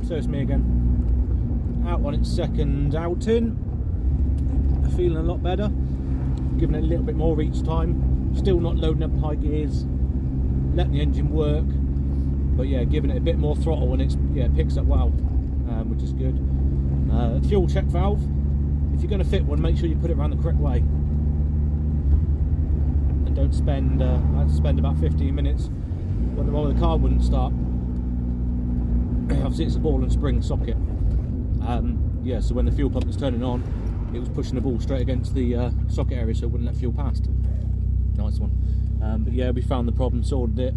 So it's me again. Out on its second outing. Feeling a lot better. Giving it a little bit more each time. Still not loading up high gears. Letting the engine work. But yeah, giving it a bit more throttle and it picks up well, which is good. Fuel check valve. If you're going to fit one, make sure you put it around the correct way. And don't spend. I had to spend about 15 minutes when the roll of the car wouldn't start. Obviously, it's a ball and spring socket. Yeah, so when the fuel pump was turning on, it was pushing the ball straight against the socket area, so it wouldn't let fuel past. Nice one. But yeah, we found the problem, sorted it.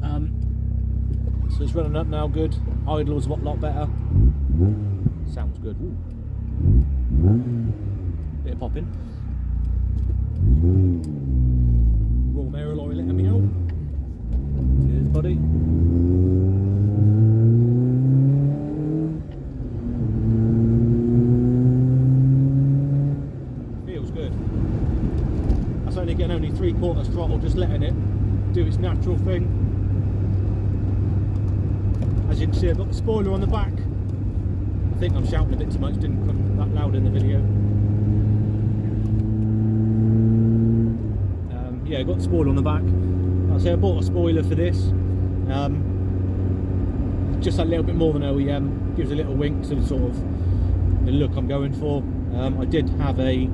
So it's running up now, good. Idle's a lot better. Sounds good. Ooh. Bit of popping. Raw Mary lorry letting me out. Cheers, buddy. Feels good. That's only getting only 3/4 throttle, just letting it do its natural thing. As you can see, I've got the spoiler on the back. I think I'm shouting a bit too much, didn't come that loud in the video. Yeah, got the spoiler on the back. Like I say, I bought a spoiler for this. Just a little bit more than OEM, gives a little wink to the sort of the look I'm going for. I did have a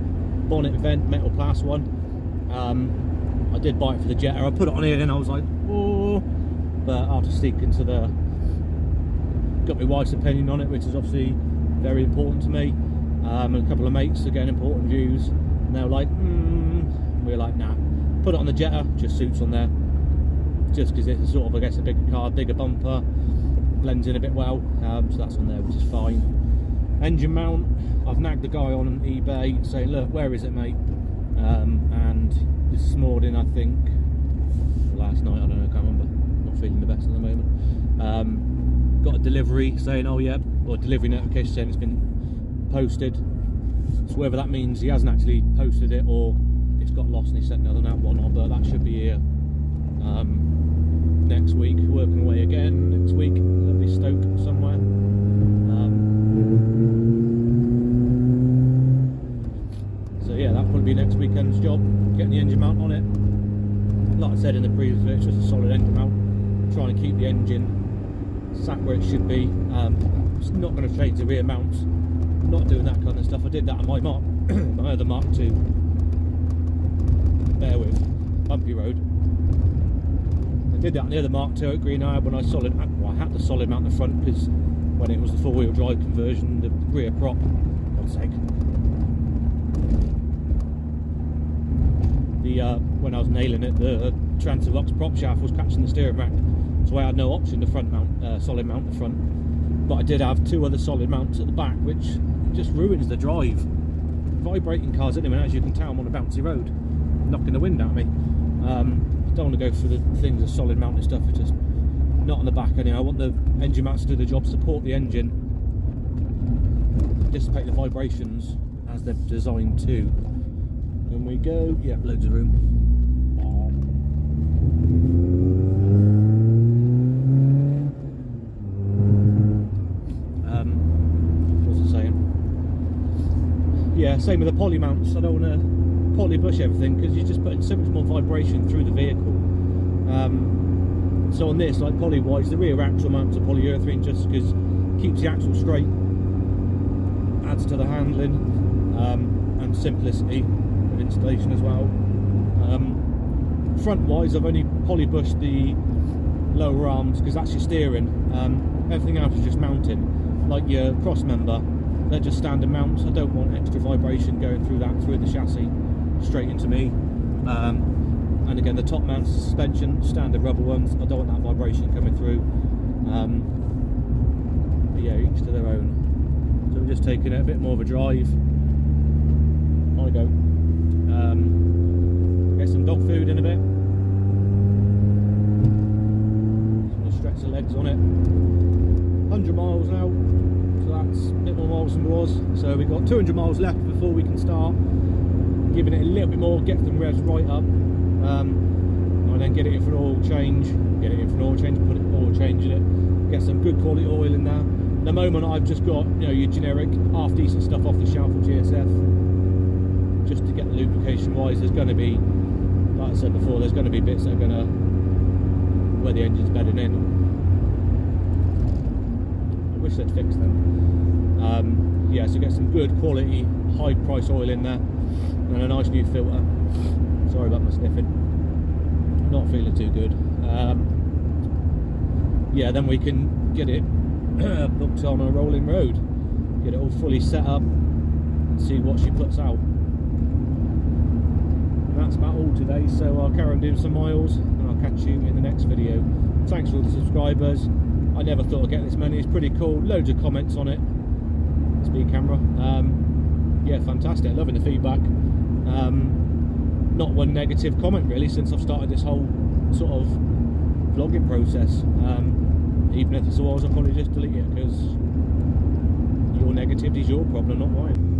bonnet vent metal class one. I did buy it for the Jetta. I put it on here and I was like, oh, but after speaking to got my wife's opinion on it, which is obviously very important to me, and a couple of mates are getting important views, and they were like, we're like, nah, put it on the Jetta, just suits on there, just because it's a sort of, I guess, a bigger car, bigger bumper, blends in a bit well, so that's on there, which is fine. Engine mount, I've nagged the guy on eBay saying, look, where is it, mate? And this morning, I think, last night, I don't know, I can't remember, not feeling the best at the moment. Got a delivery saying, oh yeah, or delivery notification saying it's been posted. So whether that means he hasn't actually posted it or it's got lost and he sent another out, whatnot, but that should be here next week. Working away again next week, lovely Stoke somewhere. So yeah, that'll probably be next weekend's job, getting the engine mount on it. Like I said in the previous video, it's just a solid engine mount. Trying to keep the engine sat where it should be. It's not going to change the rear mounts, not doing that kind of stuff. I did that on my my other Mark 2, bear with, bumpy road. I did that on the other Mark 2 at Green Eye when I had to solid mount the front, because when it was the 4-wheel drive conversion, the rear prop, God's sake. When I was nailing it, the Transavox prop shaft was catching the steering rack, so I had no option to front mount, solid mount the front. But I did have 2 other solid mounts at the back, which just ruins the drive. Vibrating cars anyway, as you can tell, I'm on a bouncy road, knocking the wind out of me. I don't want to go through the things of solid mounted stuff, it's just not on the back anyway. I want the engine mounts to do the job, support the engine, dissipate the vibrations as they're designed to. When we go, yeah, loads of room. What was I saying? Yeah, same with the poly mounts. I don't want to poly bush everything because you're just putting so much more vibration through the vehicle. So on this, like poly wise, the rear axle mounts are polyurethane just because it keeps the axle straight, adds to the handling and simplicity of installation as well. Front wise, I've only poly bushed the lower arms because that's your steering. Everything else is just mounting, like your cross member. They're just standard mounts. I don't want extra vibration going through the chassis straight into me. And again, the top mounts, suspension, standard rubber ones. I don't want that vibration coming through. But yeah, each to their own. So we're just taking it a bit more of a drive. On we go. Get some dog food in a bit. Just stretch the legs on it. 100 miles now, so that's a bit more miles than it was. So we've got 200 miles left before we can start giving it a little bit more, get them revs right up, and then get it in for an oil change, put it oil change in it, get some good quality oil in there, the moment I've just got, you know, your generic half decent stuff off the shelf with GSF, just to get the lubrication wise. There's going to be, like I said before, there's going to be bits that are going to, where the engine's bedding in. I wish they'd fix them. Yeah, so get some good quality, high price oil in there, and a nice new filter. Sorry about my sniffing, not feeling too good. Yeah, then we can get it booked on a rolling road, get it all fully set up and see what she puts out. And that's about all today, so I'll carry on doing some miles and I'll catch you in the next video. Thanks for all the subscribers. I never thought I'd get this many. It's pretty cool. Loads of comments on it. Speed camera. Yeah, fantastic. Loving the feedback. Not one negative comment really since I've started this whole sort of vlogging process. Even if it's was, I'll probably just delete it, because your negativity is your problem, not mine.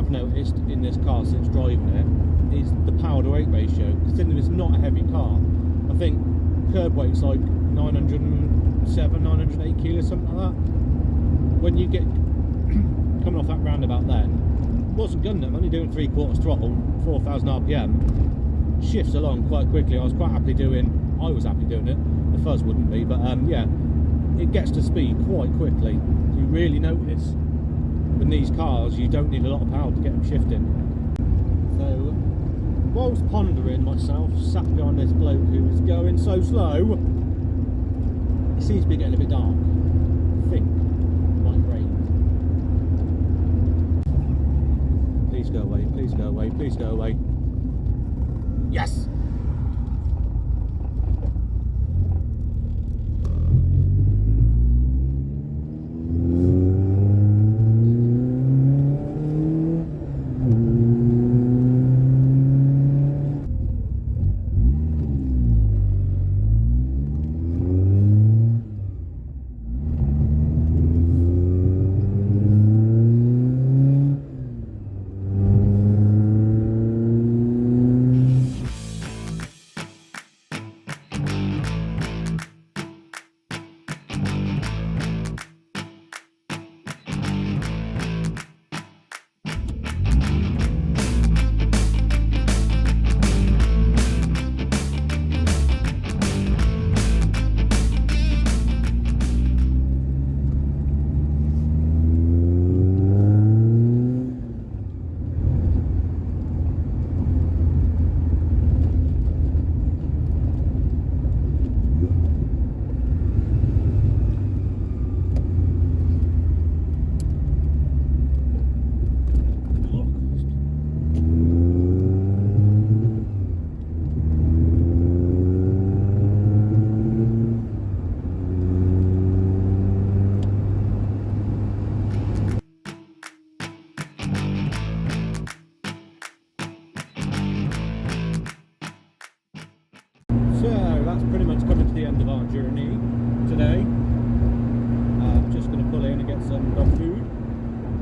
Noticed in this car since driving it is the power to weight ratio. Considering it's not a heavy car, I think curb weight's like 907, 908 kilos, something like that. When you get coming off that roundabout, then wasn't gunning it. I'm only doing 3/4 throttle, 4,000 RPM. Shifts along quite quickly. I was happy doing it. The fuzz wouldn't be, but yeah, it gets to speed quite quickly. You really notice. In these cars, you don't need a lot of power to get them shifting. So, whilst pondering myself, sat behind this bloke who was going so slow, it seems to be getting a bit dark. I think it might rain. Please go away, please go away, please go away. Yes! That's pretty much coming to the end of our journey today. Just going to pull in and get some dog food,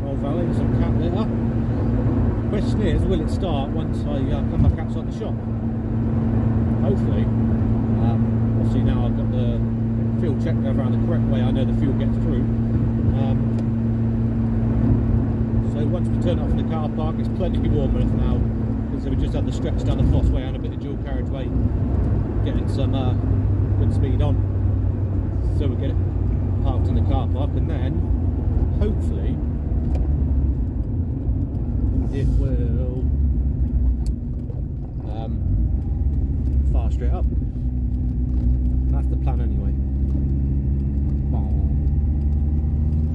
old valley, and some cat litter. Question is, will it start once I come back outside the shop? Hopefully. Obviously now I've got the fuel checked around the correct way, I know the fuel gets through. So once we turn off in the car park, it's plenty warm enough now, because we just had the stretch down the Fossway and a bit of dual carriageway, getting some good speed on. So we get it parked in the car park, and then hopefully it will fire straight up. That's the plan anyway.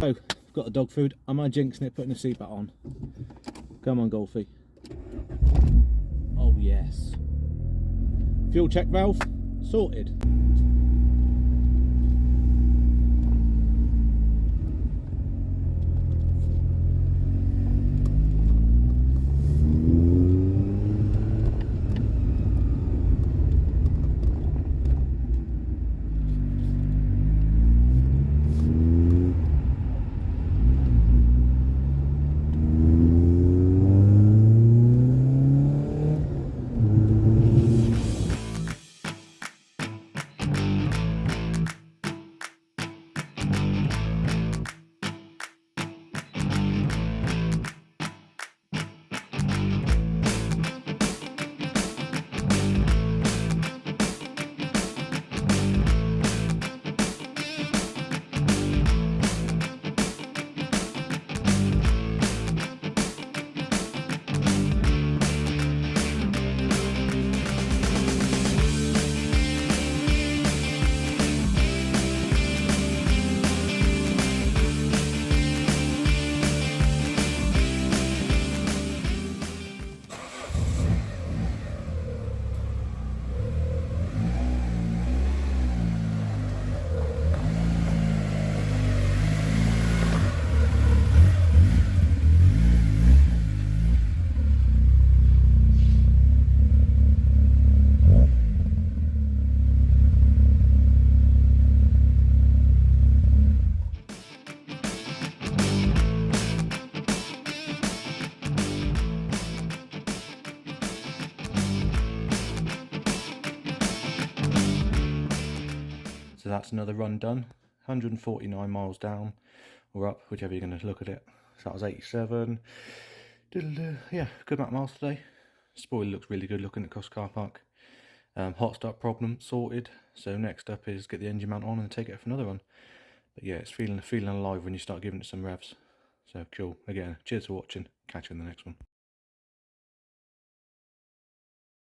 So, got the dog food. Am I jinxing it putting the seatbelt on? Come on, Golfie. Oh yes. Fuel check valve sorted. So that's another run done. 149 miles down or up, whichever you're going to look at it. So that was 87. Yeah, good amount of miles today. Spoiler looks really good looking at Cost Car Park. Hot start problem sorted. So next up is get the engine mount on and take it for another run. But yeah, it's feeling alive when you start giving it some revs. So cool. Again, cheers for watching. Catch you in the next one.